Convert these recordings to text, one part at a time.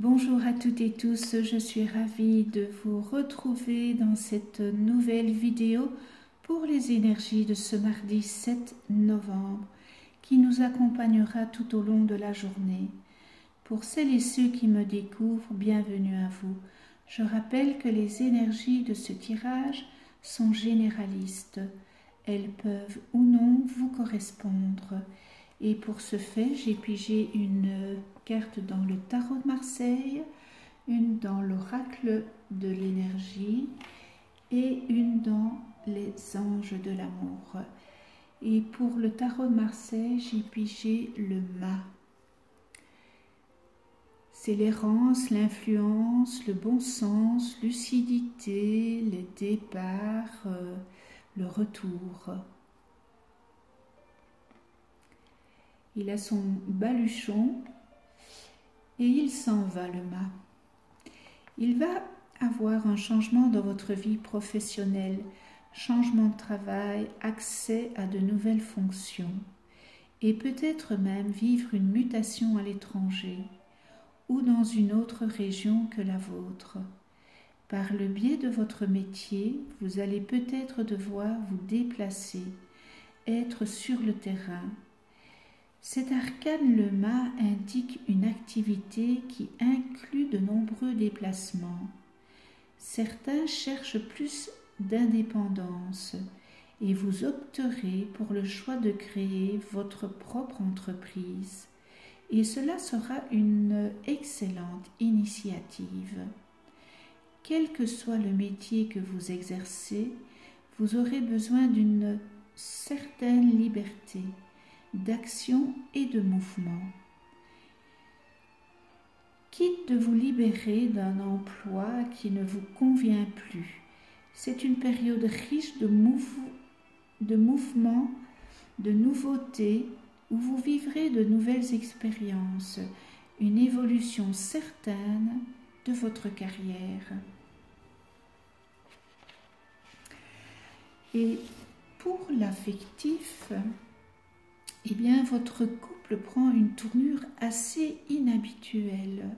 Bonjour à toutes et tous, je suis ravie de vous retrouver dans cette nouvelle vidéo pour les énergies de ce mardi 7 novembre qui nous accompagnera tout au long de la journée. Pour celles et ceux qui me découvrent, bienvenue à vous. Je rappelle que les énergies de ce tirage sont généralistes. Elles peuvent ou non vous correspondre. Et pour ce fait, j'ai pigé une carte dans le tarot de Marseille, une dans l'oracle de l'énergie et une dans les anges de l'amour. Et pour le tarot de Marseille, j'ai pigé le mât. C'est l'errance, l'influence, le bon sens, lucidité, les départs, le retour. Il a son baluchon et il s'en va, le mât. Il va avoir un changement dans votre vie professionnelle, changement de travail, accès à de nouvelles fonctions et peut-être même vivre une mutation à l'étranger ou dans une autre région que la vôtre. Par le biais de votre métier, vous allez peut-être devoir vous déplacer, être sur le terrain. Cet arcane, le mât, indique une activité qui inclut de nombreux déplacements. Certains cherchent plus d'indépendance et vous opterez pour le choix de créer votre propre entreprise. Et cela sera une excellente initiative. Quel que soit le métier que vous exercez, vous aurez besoin d'une certaine liberté d'action et de mouvement. Quitte de vous libérer d'un emploi qui ne vous convient plus. C'est une période riche de mouvements, de nouveautés, où vous vivrez de nouvelles expériences, une évolution certaine de votre carrière. Et pour l'affectif, eh bien, votre couple prend une tournure assez inhabituelle.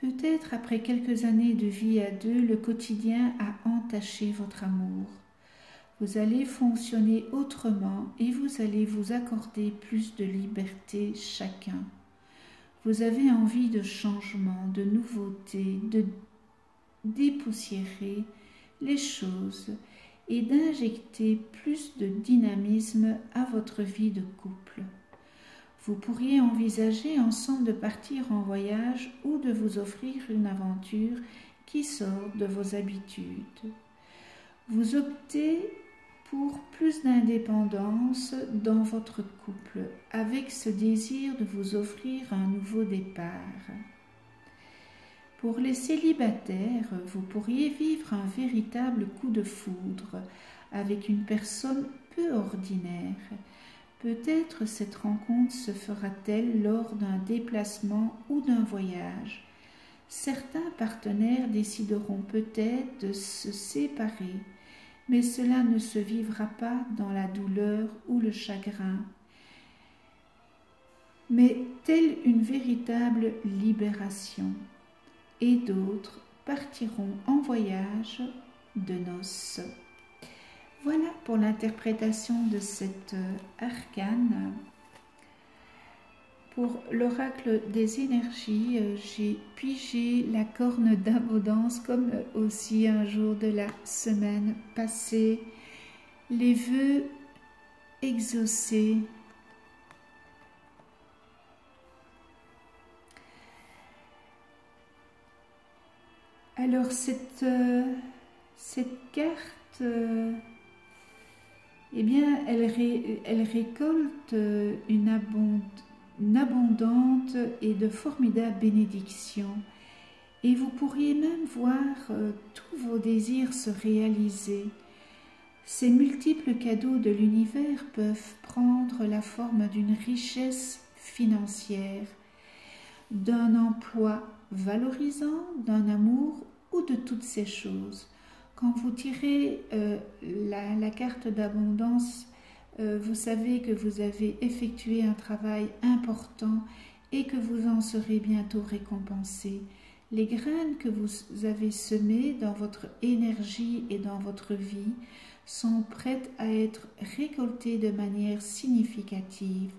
Peut-être après quelques années de vie à deux, le quotidien a entaché votre amour. Vous allez fonctionner autrement et vous allez vous accorder plus de liberté chacun. Vous avez envie de changement, de nouveauté, de dépoussiérer les choses et d'injecter plus de dynamisme à votre vie de couple. Vous pourriez envisager ensemble de partir en voyage ou de vous offrir une aventure qui sort de vos habitudes. Vous optez pour plus d'indépendance dans votre couple, avec ce désir de vous offrir un nouveau départ. Pour les célibataires, vous pourriez vivre un véritable coup de foudre avec une personne peu ordinaire. Peut-être cette rencontre se fera-t-elle lors d'un déplacement ou d'un voyage. Certains partenaires décideront peut-être de se séparer, mais cela ne se vivra pas dans la douleur ou le chagrin, mais telle une véritable libération. Et d'autres partiront en voyage de noces. Voilà pour l'interprétation de cette arcane. Pour l'oracle des énergies, j'ai pigé la corne d'abondance comme aussi un jour de la semaine passée, les vœux exaucés. Alors cette carte, eh bien, elle récolte une abondante et de formidables bénédictions. Et vous pourriez même voir tous vos désirs se réaliser. Ces multiples cadeaux de l'univers peuvent prendre la forme d'une richesse financière, d'un emploi valorisant, d'un amour ou de toutes ces choses. Quand vous tirez la carte d'abondance, vous savez que vous avez effectué un travail important et que vous en serez bientôt récompensé. Les graines que vous avez semées dans votre énergie et dans votre vie sont prêtes à être récoltées de manière significative.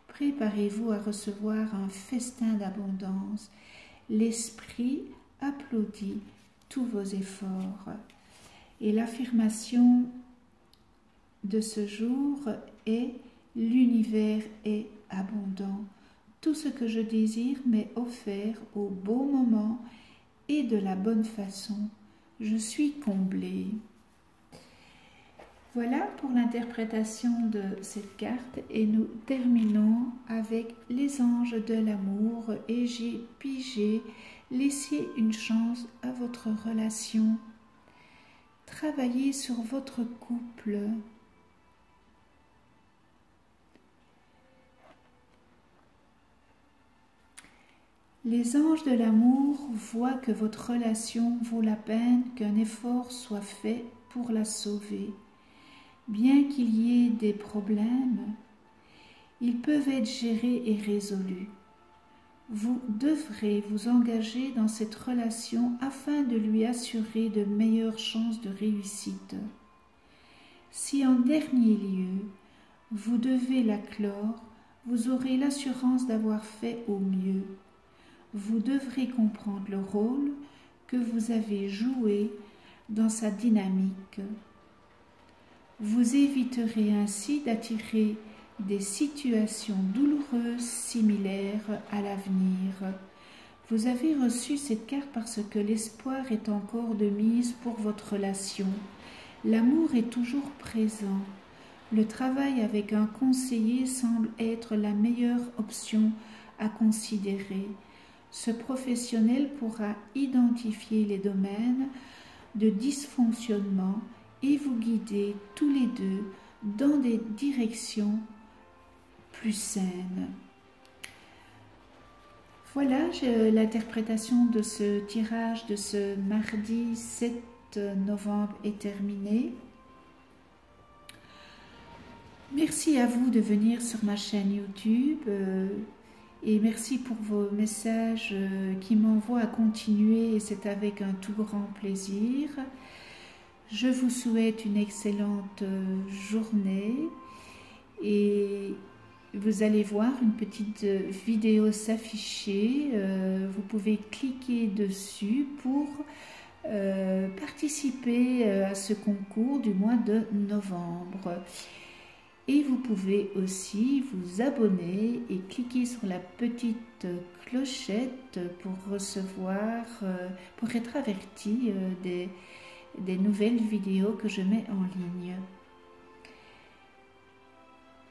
Préparez-vous à recevoir un festin d'abondance. L'esprit applaudit tous vos efforts. Et l'affirmation de ce jour est « L'univers est abondant. Tout ce que je désire m'est offert au bon moment et de la bonne façon. Je suis comblé. » Voilà pour l'interprétation de cette carte et nous terminons avec les anges de l'amour et j'ai pigé « Laissez une chance à votre relation. » Travaillez sur votre couple. Les anges de l'amour voient que votre relation vaut la peine qu'un effort soit fait pour la sauver. Bien qu'il y ait des problèmes, ils peuvent être gérés et résolus. Vous devrez vous engager dans cette relation afin de lui assurer de meilleures chances de réussite. Si en dernier lieu, vous devez la clore, vous aurez l'assurance d'avoir fait au mieux. Vous devrez comprendre le rôle que vous avez joué dans sa dynamique. Vous éviterez ainsi d'attirer des situations douloureuses similaires à l'avenir. Vous avez reçu cette carte parce que l'espoir est encore de mise pour votre relation. L'amour est toujours présent. Le travail avec un conseiller semble être la meilleure option à considérer. Ce professionnel pourra identifier les domaines de dysfonctionnement et vous guider tous les deux dans des directions plus saines. Voilà, l'interprétation de ce tirage de ce mardi 7 novembre est terminée. Merci à vous de venir sur ma chaîne YouTube. Et merci pour vos messages qui m'envoient à continuer et c'est avec un tout grand plaisir. Je vous souhaite une excellente journée et vous allez voir une petite vidéo s'afficher. Vous pouvez cliquer dessus pour participer à ce concours du mois de novembre. Et vous pouvez aussi vous abonner et cliquer sur la petite clochette pour recevoir, pour être averti des nouvelles vidéos que je mets en ligne.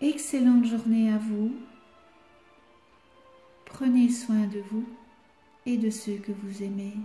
Excellente journée à vous. Prenez soin de vous et de ceux que vous aimez.